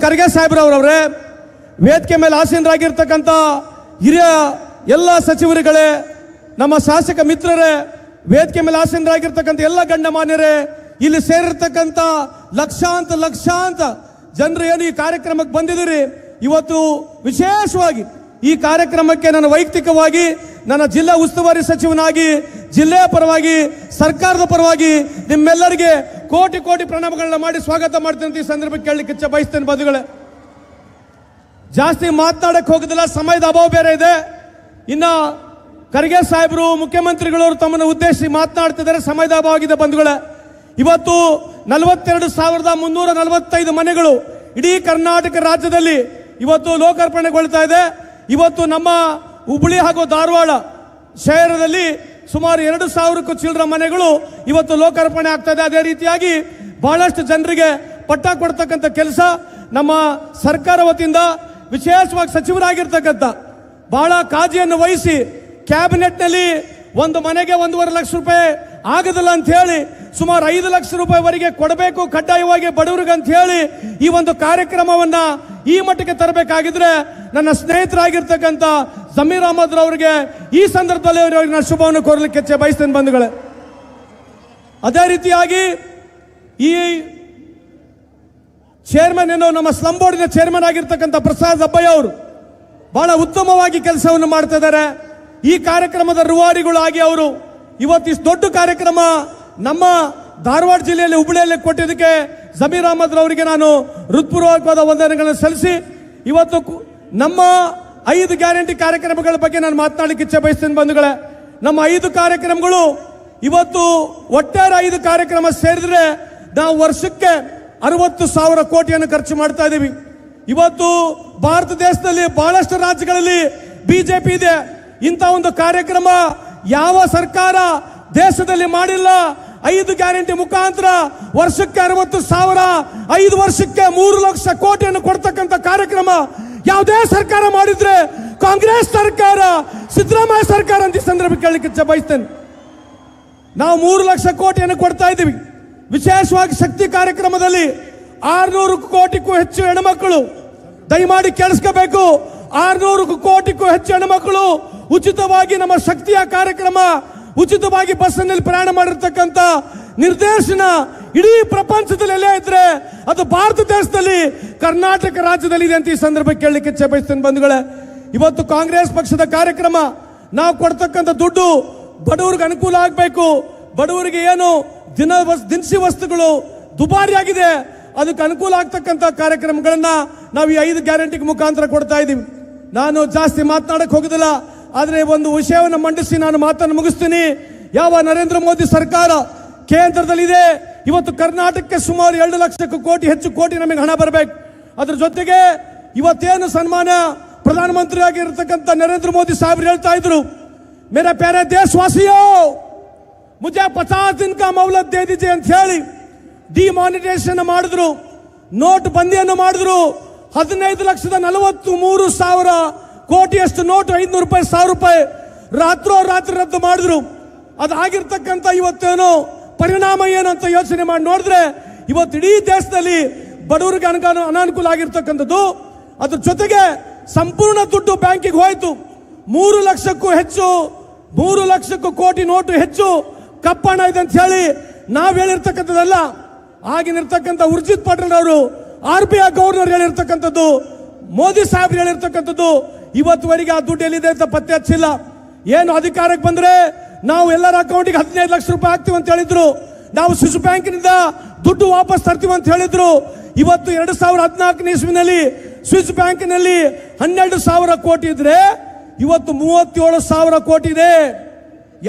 ಖರ್ಗೆ ಸಾಹೇಬ್ರವರವರೇ, ವೇದಿಕೆ ಮೇಲೆ ಆಸೀನರಾಗಿರ್ತಕ್ಕಂಥ ಹಿರಿಯ ಎಲ್ಲ ಸಚಿವರುಗಳೇ, ನಮ್ಮ ಶಾಸಕ ಮಿತ್ರರೇ, ವೇದಿಕೆ ಮೇಲೆ ಆಸೀನರಾಗಿರ್ತಕ್ಕಂಥ ಎಲ್ಲ ಗಣ್ಯಮಾನ್ಯರೇ, ಇಲ್ಲಿ ಸೇರಿರ್ತಕ್ಕಂಥ ಲಕ್ಷಾಂತ ಜನರು ಏನು ಈ ಕಾರ್ಯಕ್ರಮಕ್ಕೆ ಬಂದಿದ್ದೀರಿ, ಇವತ್ತು ವಿಶೇಷವಾಗಿ ಈ ಕಾರ್ಯಕ್ರಮಕ್ಕೆ ನಾನು ವೈಯಕ್ತಿಕವಾಗಿ ನನ್ನ ಜಿಲ್ಲಾ ಉಸ್ತುವಾರಿ ಸಚಿವನಾಗಿ ಜಿಲ್ಲೆಯ ಪರವಾಗಿ ಸರ್ಕಾರದ ಪರವಾಗಿ ನಿಮ್ಮೆಲ್ಲರಿಗೆ ಕೋಟಿ ಕೋಟಿ ಪ್ರಣಾಮಗಳನ್ನ ಮಾಡಿ ಸ್ವಾಗತ ಮಾಡ್ತೇನೆ. ಈ ಸಂದರ್ಭಕ್ಕೆ ಕೇಳಲಿಕ್ಕೆ ಇಚ್ಛೆ ಬಯಸ್ತೇನೆ. ಬಂಧುಗಳೇ, ಜಾಸ್ತಿ ಮಾತನಾಡಕ್ಕೆ ಹೋಗೋದಿಲ್ಲ, ಸಮಯದ ಅಭಾವ ಬೇರೆ ಇದೆ. ಇನ್ನ ಖರ್ಗೆ ಸಾಹೇಬರು ಮುಖ್ಯಮಂತ್ರಿಗಳು ತಮ್ಮನ್ನು ಉದ್ದೇಶಿಸಿ ಮಾತನಾಡ್ತಿದ್ದಾರೆ, ಸಮಯದ ಅಭಾವ ಆಗಿದೆ. ಬಂಧುಗಳೇ, ಇವತ್ತು 42,345 ಮನೆಗಳು ಇಡೀ ಕರ್ನಾಟಕ ರಾಜ್ಯದಲ್ಲಿ ಇವತ್ತು ಲೋಕಾರ್ಪಣೆಗೊಳ್ತಾ ಇದೆ. ಇವತ್ತು ನಮ್ಮ ಹುಬ್ಬಳ್ಳಿ ಹಾಗೂ ಧಾರವಾಡ ಶಹರದಲ್ಲಿ ಸುಮಾರು 2,000ಕ್ಕೂ ಚಿಲ್ಲರ ಮನೆಗಳು ಇವತ್ತು ಲೋಕಾರ್ಪಣೆ ಆಗ್ತಾ ಇದೆ. ಅದೇ ರೀತಿಯಾಗಿ ಬಹಳಷ್ಟು ಜನರಿಗೆ ಪಟ್ಟ ಕೊಡ್ತಕ್ಕಂಥ ಕೆಲಸ ನಮ್ಮ ಸರ್ಕಾರ ವತಿಯಿಂದ ವಿಶೇಷವಾಗಿ ಸಚಿವರಾಗಿರ್ತಕ್ಕಂಥ ಬಹಳ ಕಾಳಜಿಯನ್ನು ವಹಿಸಿ ಕ್ಯಾಬಿನೆಟ್ನಲ್ಲಿ ಒಂದು ಮನೆಗೆ 1.5 ಲಕ್ಷ ರೂಪಾಯಿ ಆಗದಿಲ್ಲ ಅಂತ ಹೇಳಿ ಸುಮಾರು 5 ಲಕ್ಷ ರೂಪಾಯಿವರೆಗೆ ಕೊಡಬೇಕು ಕಡ್ಡಾಯವಾಗಿ ಬಡವರಿಗೆ ಅಂತ ಹೇಳಿ ಈ ಒಂದು ಕಾರ್ಯಕ್ರಮವನ್ನ ಈ ಮಟ್ಟಕ್ಕೆ ತರಬೇಕಾಗಿದ್ರೆ ನನ್ನ ಸ್ನೇಹಿತರಾಗಿರ್ತಕ್ಕಂಥ ಜಮೀರ್ ಅಹಮದ್ ಅವರಿಗೆ ಈ ಸಂದರ್ಭದಲ್ಲಿ ಅವರಿಗೆ ನಾನು ಶುಭವನ್ನು ಕೋರಲಿಕ್ಕೆ ಇಚ್ಛೆ ಬಯಸ್ತೇನೆ. ಬಂಧುಗಳೇ, ಅದೇ ರೀತಿಯಾಗಿ ಈ ಚೇರ್ಮನ್ ಏನು ನಮ್ಮ ಸ್ಲಂ ಬೋರ್ಡಿನ ಚೇರ್ಮನ್ ಆಗಿರ್ತಕ್ಕಂಥ ಪ್ರಸಾದ್ ಅಬ್ಬಯ್ಯ ಅವರು ಬಹಳ ಉತ್ತಮವಾಗಿ ಕೆಲಸವನ್ನು ಮಾಡ್ತಾ ಇದ್ದಾರೆ. ಈ ಕಾರ್ಯಕ್ರಮದ ರೂವಾರಿಗಳಾಗಿ ಅವರು ಇವತ್ತು ಇಷ್ಟು ದೊಡ್ಡ ಕಾರ್ಯಕ್ರಮ ನಮ್ಮ ಧಾರವಾಡ ಜಿಲ್ಲೆಯಲ್ಲಿ ಹುಬ್ಬಳ್ಳಿಯಲ್ಲಿ ಕೊಟ್ಟಿದ್ದಕ್ಕೆ ಜಮೀರ್ ಅಹಮದ್ ಅವರಿಗೆ ನಾನು ಹೃತ್ಪೂರ್ವಕವಾದ ವಂದನೆಗಳನ್ನು ಸಲ್ಲಿಸಿ ಇವತ್ತು ನಮ್ಮ 5 ಗ್ಯಾರಂಟಿ ಕಾರ್ಯಕ್ರಮಗಳ ಬಗ್ಗೆ ನಾನು ಮಾತನಾಡಲಿಕ್ಕೆ ಇಚ್ಛೆ ಬಯಸ್ತೇನೆ. ಬಂಧುಗಳೇ, ನಮ್ಮ 5 ಕಾರ್ಯಕ್ರಮಗಳು ಇವತ್ತು ಒಟ್ಟಾರೆ 5 ಕಾರ್ಯಕ್ರಮ ಸೇರಿದ್ರೆ ನಾವು ವರ್ಷಕ್ಕೆ 60,000 ಕೋಟಿಯನ್ನು ಖರ್ಚು ಮಾಡ್ತಾ ಇದ್ದೀವಿ. ಇವತ್ತು ಭಾರತ ದೇಶದಲ್ಲಿ ಬಹಳಷ್ಟು ರಾಜ್ಯಗಳಲ್ಲಿ ಬಿಜೆಪಿ ಇದೆ. ಇಂಥ ಒಂದು ಕಾರ್ಯಕ್ರಮ ಯಾವ ಸರ್ಕಾರ ದೇಶದಲ್ಲಿ ಮಾಡಿಲ್ಲ. 5 ಗ್ಯಾರಂಟಿ ಮುಖಾಂತರ ವರ್ಷಕ್ಕೆ 60,000, 5 ವರ್ಷಕ್ಕೆ 3 ಲಕ್ಷ ಕೋಟಿಯನ್ನು ಕೊಡ್ತಕ್ಕಂಥ ಕಾರ್ಯಕ್ರಮ ಯಾವುದೇ ಸರ್ಕಾರ ಮಾಡಿದ್ರೆ ಕಾಂಗ್ರೆಸ್ ಸರ್ಕಾರ, ಸಿದ್ದರಾಮಯ್ಯ ಸರ್ಕಾರ ಅಂತ ಈ ಸಂದರ್ಭ ಕೇಳಲಿಕ್ಕೆ ಇಚ್ಛೆ ಬಯಸ್ತೇನೆ. ನಾವು 3 ಲಕ್ಷ ಕೋಟಿಯನ್ನು ಕೊಡ್ತಾ ಇದ್ದೀವಿ. ವಿಶೇಷವಾಗಿ ಶಕ್ತಿ ಕಾರ್ಯಕ್ರಮದಲ್ಲಿ 600 ಕೋಟಿಗೂ ಹೆಚ್ಚು ಹೆಣ್ಮಕ್ಳು, ದಯಮಾಡಿ ಕೇಳಿಸ್ಕೋಬೇಕು, 600 ಕೋಟಿಗೂ ಹೆಚ್ಚು ಹೆಣ್ಮಕ್ಳು ಉಚಿತವಾಗಿ ನಮ್ಮ ಶಕ್ತಿಯ ಕಾರ್ಯಕ್ರಮ, ಉಚಿತವಾಗಿ ಬಸ್ನಲ್ಲಿ ಪ್ರಯಾಣ ಮಾಡಿರ್ತಕ್ಕಂಥ ನಿರ್ದೇಶನ ಇಡೀ ಪ್ರಪಂಚದಲ್ಲಿ ಎಲ್ಲೇ ಇದ್ರೆ ಅದು ಭಾರತ ದೇಶದಲ್ಲಿ ಕರ್ನಾಟಕ ರಾಜ್ಯದಲ್ಲಿ ಇದೆ ಅಂತ ಈ ಸಂದರ್ಭಕ್ಕೆ ಕೇಳಲಿಕ್ಕೆ ಇಚ್ಛೆ ಬಯಸ್ತೇನೆ. ಬಂಧುಗಳೇ, ಇವತ್ತು ಕಾಂಗ್ರೆಸ್ ಪಕ್ಷದ ಕಾರ್ಯಕ್ರಮ ನಾವು ಕೊಡ್ತಕ್ಕಂಥ ದುಡ್ಡು ಬಡವರಿಗೆ ಅನುಕೂಲ ಆಗಬೇಕು. ಬಡವರಿಗೆ ಏನು ದಿನಸಿ ವಸ್ತುಗಳು ದುಬಾರಿಯಾಗಿದೆ, ಅದಕ್ಕೆ ಅನುಕೂಲ ಆಗ್ತಕ್ಕಂಥ ಕಾರ್ಯಕ್ರಮಗಳನ್ನ ನಾವು ಈ 5 ಗ್ಯಾರಂಟಿ ಮುಖಾಂತರ ಕೊಡ್ತಾ ಇದ್ದೀವಿ. ನಾನು ಜಾಸ್ತಿ ಮಾತನಾಡಕ್ಕೆ ಹೋಗುದಿಲ್ಲ, ಆದರೆ ಒಂದು ವಿಷಯವನ್ನು ಮಂಡಿಸಿ ನಾನು ಮಾತನ್ನು ಮುಗಿಸ್ತೀನಿ. ಯಾವ ನರೇಂದ್ರ ಮೋದಿ ಸರ್ಕಾರ ಕೇಂದ್ರದಲ್ಲಿದೆ, ಇವತ್ತು ಕರ್ನಾಟಕಕ್ಕೆ ಸುಮಾರು 2 ಲಕ್ಷಕ್ಕೂ ಹೆಚ್ಚು ಕೋಟಿ ನಮಗೆ ಹಣ ಬರಬೇಕು. ಅದ್ರ ಜೊತೆಗೆ ಇವತ್ತೇನು ಸನ್ಮಾನ್ಯ ಪ್ರಧಾನಮಂತ್ರಿ ಆಗಿರ್ತಕ್ಕಂಥ ನರೇಂದ್ರ ಮೋದಿ ಸಾಹೇಬ್ರು ಹೇಳ್ತಾ ಇದ್ರು, ಮೇರಾ ಪ್ಯಾರೆ ದೇಶವಾಸಿಯೋ ಮುಜೆ 50 ದಿನ ಕಾ ಮೌಲತ್ ದೇ ದೀಜಿಯೆ ಅಂತ ಹೇಳಿ ಡಿಮಾನಿಟೈಸೇಷನ್ ಮಾಡಿದ್ರು, ನೋಟ್ ಬಂದಿಯನ್ನು ಮಾಡಿದ್ರು. 15,43,000 ಕೋಟಿಯಷ್ಟು ನೋಟು, 500 ರೂಪಾಯಿ, 1,000 ರೂಪಾಯಿ ರಾತ್ರಿ ರದ್ದು ಮಾಡಿದ್ರು. ಅದಾಗಿರ್ತಕ್ಕಂಥ ಇವತ್ತೇನು ಪರಿಣಾಮ ಏನಂತ ಯೋಚನೆ ಮಾಡಿ ನೋಡಿದ್ರೆ ಇವತ್ತು ಇಡೀ ದೇಶದಲ್ಲಿ ಬಡವರಿಗೆ ಅನಾನುಕೂಲ ಆಗಿರ್ತಕ್ಕಂಥದ್ದು. ಅದ್ರ ಜೊತೆಗೆ ಸಂಪೂರ್ಣ ದುಡ್ಡು ಬ್ಯಾಂಕಿಗೆ ಹೋಯ್ತು. 3 ಲಕ್ಷಕ್ಕೂ ಕೋಟಿ ನೋಟು ಹೆಚ್ಚು ಕಪ್ಪಣ ಇದೆ ಅಂತ ಹೇಳಿ ನಾವು ಹೇಳಿರ್ತಕ್ಕಂಥದ್ದಲ್ಲ. ಆಗಿನಿರ್ತಕ್ಕಂಥ ಉರ್ಜಿತ್ ಪಟೇಲ್ ಅವರು RBI ಗವರ್ನರ್ ಹೇಳಿರ್ತಕ್ಕಂಥದ್ದು, ಮೋದಿ ಸಾಹೇಬ್ರು ಹೇಳಿರ್ತಕ್ಕಂಥದ್ದು. ಇವತ್ತುವರೆಗೆ ಆ ದುಡ್ಡು ಎಲ್ಲಿದೆ ಅಂತ ಪತ್ತೆ ಹಚ್ಚಿಲ್ಲ. ಏನು ಅಧಿಕಾರಕ್ಕೆ ಬಂದ್ರೆ ನಾವು ಎಲ್ಲರ ಅಕೌಂಟಿಗೆ 15 ಲಕ್ಷ ರೂಪಾಯಿ ಹಾಕ್ತೀವಿ ಅಂತ ಹೇಳಿದ್ರು. ನಾವು ಸ್ವಿಸ್ ಬ್ಯಾಂಕಿನಿಂದ ದುಡ್ಡು ವಾಪಸ್ ತರ್ತೀವಿ ಅಂತ ಹೇಳಿದ್ರು. ಇವತ್ತು 2014 ಇಸ್ವಿನಲ್ಲಿ ಸ್ವಿಸ್ ಬ್ಯಾಂಕಿನಲ್ಲಿ 12,000 ಕೋಟಿ ಇದ್ರೆ ಇವತ್ತು 37,000 ಕೋಟಿ ಇದೆ.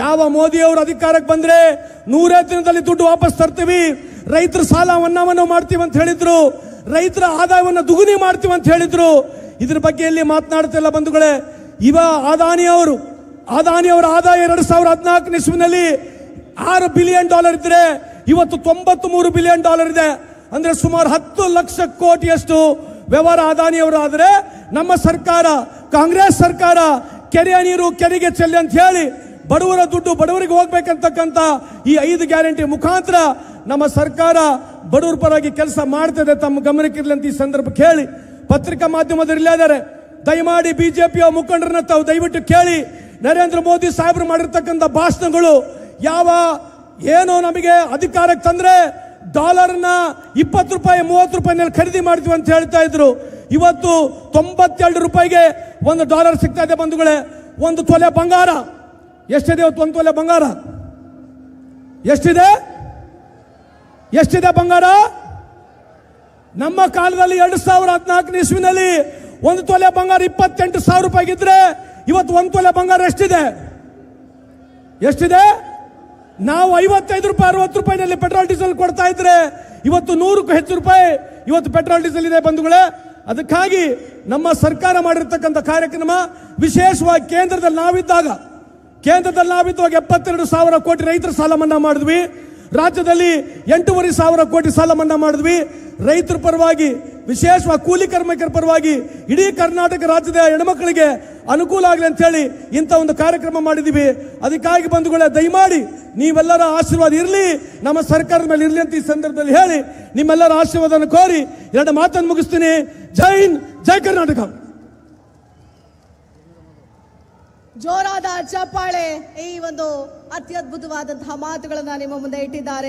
ಯಾವ ಮೋದಿ ಅವರು ಅಧಿಕಾರಕ್ಕೆ ಬಂದ್ರೆ 100 ದಿನದಲ್ಲಿ ದುಡ್ಡು ವಾಪಸ್ ತರ್ತೀವಿ, ರೈತರ ಸಾಲ ಮನ್ನಾವನ್ನು ಮಾಡ್ತೀವಿ ಅಂತ ಹೇಳಿದ್ರು, ರೈತರ ಆದಾಯವನ್ನು ದುಗುನಿ ಮಾಡ್ತೀವಿ ಅಂತ ಹೇಳಿದ್ರು. ಇದ್ರ ಬಗ್ಗೆ ಎಲ್ಲಿ ಮಾತನಾಡ್ತಿಲ್ಲ. ಬಂಧುಗಳೇ, ಅದಾನಿಯವರ ಆದಾಯ 2014 ಇಸ್ವಿನಲ್ಲಿ $6 ಬಿಲಿಯನ್ ಇದ್ರೆ ಇವತ್ತು $93 ಬಿಲಿಯನ್ ಇದೆ. ಅಂದ್ರೆ ಸುಮಾರು 10 ಲಕ್ಷ ಕೋಟಿಯಷ್ಟು ವ್ಯವಹಾರ ಅದಾನಿಯವರು. ಆದರೆ ನಮ್ಮ ಸರ್ಕಾರ, ಕಾಂಗ್ರೆಸ್ ಸರ್ಕಾರ ಕೆರೆಯ ನೀರು ಕೆರೆಗೆ ಚೆಲ್ಲಿ ಅಂತ ಹೇಳಿ ಬಡವರ ದುಡ್ಡು ಬಡವರಿಗೆ ಹೋಗ್ಬೇಕಂತಕ್ಕಂಥ ಈ 5 ಗ್ಯಾರಂಟಿ ಮುಖಾಂತರ ನಮ್ಮ ಸರ್ಕಾರ ಬಡವರ ಪರವಾಗಿ ಕೆಲಸ ಮಾಡ್ತದೆ, ತಮ್ಮ ಗಮನಕ್ಕಿರಲಿ ಅಂತ ಈ ಸಂದರ್ಭ ಹೇಳಿ, ಪತ್ರಿಕಾ ಮಾಧ್ಯಮದಲ್ಲಿ ಇದ್ದಾರೆ, ದಯಮಾಡಿ ಬಿಜೆಪಿಯ ಮುಖಂಡರನ್ನ ತಾವು ದಯವಿಟ್ಟು ಕೇಳಿ. ನರೇಂದ್ರ ಮೋದಿ ಸಾಹೇಬರು ಮಾಡಿರ್ತಕ್ಕಂಥ ಭಾಷಣಗಳು ಏನೋ ನಮಗೆ ಅಧಿಕಾರಕ್ಕೆ ತಂದ್ರೆ ಡಾಲರ್ನ 20 ರೂಪಾಯಿ 30 ರೂಪಾಯಿನಲ್ಲಿ ಖರೀದಿ ಮಾಡ್ತೀವಿ ಅಂತ ಹೇಳ್ತಾ ಇದ್ರು. ಇವತ್ತು 92 ರೂಪಾಯಿಗೆ ಒಂದು ಡಾಲರ್ ಸಿಗ್ತಾ ಇದೆ ಬಂಧುಗಳೇ. ಒಂದು ತೊಲೆ ಬಂಗಾರ ಎಷ್ಟಿದೆ ಇವತ್ತು? ಒಂದು ತೊಲೆ ಬಂಗಾರ ಎಷ್ಟಿದೆ? ಬಂಗಾರ ನಮ್ಮ ಕಾಲದಲ್ಲಿ 2014 ಇಸ್ವಿನಲ್ಲಿ ಒಂದು ತೊಲೆ ಬಂಗಾರ 28,000 ರೂಪಾಯಿಗಿದ್ರೆ ಇವತ್ತು ಒಂದು ತೊಲೆ ಬಂಗಾರ ಎಷ್ಟಿದೆ? ನಾವು 55 ರೂಪಾಯಿ 60 ರೂಪಾಯಿನಲ್ಲಿ ಪೆಟ್ರೋಲ್ ಡೀಸೆಲ್ ಕೊಡ್ತಾ ಇದ್ರೆ ಇವತ್ತು 100ಕ್ಕೂ ಹೆಚ್ಚು ರೂಪಾಯಿ ಇವತ್ತು ಪೆಟ್ರೋಲ್ ಡೀಸೆಲ್ ಇದೆ ಬಂಧುಗಳೇ. ಅದಕ್ಕಾಗಿ ನಮ್ಮ ಸರ್ಕಾರ ಮಾಡಿರ್ತಕ್ಕಂಥ ಕಾರ್ಯಕ್ರಮ, ವಿಶೇಷವಾಗಿ ಕೇಂದ್ರದಲ್ಲಿ ನಾವಿದ್ದಾಗ 72,000 ಕೋಟಿ ರೈತರ ಸಾಲ ಮನ್ನಾ ಮಾಡಿದ್ವಿ. ರಾಜ್ಯದಲ್ಲಿ 8,500 ಕೋಟಿ ಸಾಲ ಮನ್ನಾ ಮಾಡಿದ್ವಿ. ರೈತರ ಪರವಾಗಿ, ವಿಶೇಷವಾಗಿ ಕೂಲಿ ಕಾರ್ಮಿಕರ ಪರವಾಗಿ ಇಡೀ ಕರ್ನಾಟಕ ರಾಜ್ಯದ ಹೆಣ್ಮಕ್ಳಿಗೆ ಅನುಕೂಲ ಆಗಲಿ ಅಂತ ಹೇಳಿ ಇಂಥ ಒಂದು ಕಾರ್ಯಕ್ರಮ ಮಾಡಿದ್ದೀವಿ. ಅದಕ್ಕಾಗಿ ಬಂಧುಗಳೇ, ದಯಮಾಡಿ ನೀವೆಲ್ಲರ ಆಶೀರ್ವಾದ ಇರಲಿ, ನಮ್ಮ ಸರ್ಕಾರದ ಮೇಲೆ ಇರಲಿ ಅಂತ ಈ ಸಂದರ್ಭದಲ್ಲಿ ಹೇಳಿ ನಿಮ್ಮೆಲ್ಲರ ಆಶೀರ್ವಾದವನ್ನು ಕೋರಿ 2 ಮಾತನ್ನು ಮುಗಿಸ್ತೀನಿ. ಜೈ ಹಿಂದ್, ಜೈ ಕರ್ನಾಟಕ. ಜೋರಾದ ಚಪ್ಪಾಳೆ ಈ ಒಂದು ಅತ್ಯದ್ಭುತವಾದಂತಹ ಮಾತುಗಳನ್ನ ನಿಮ್ಮ ಮುಂದೆ ಇಟ್ಟಿದ್ದಾರೆ.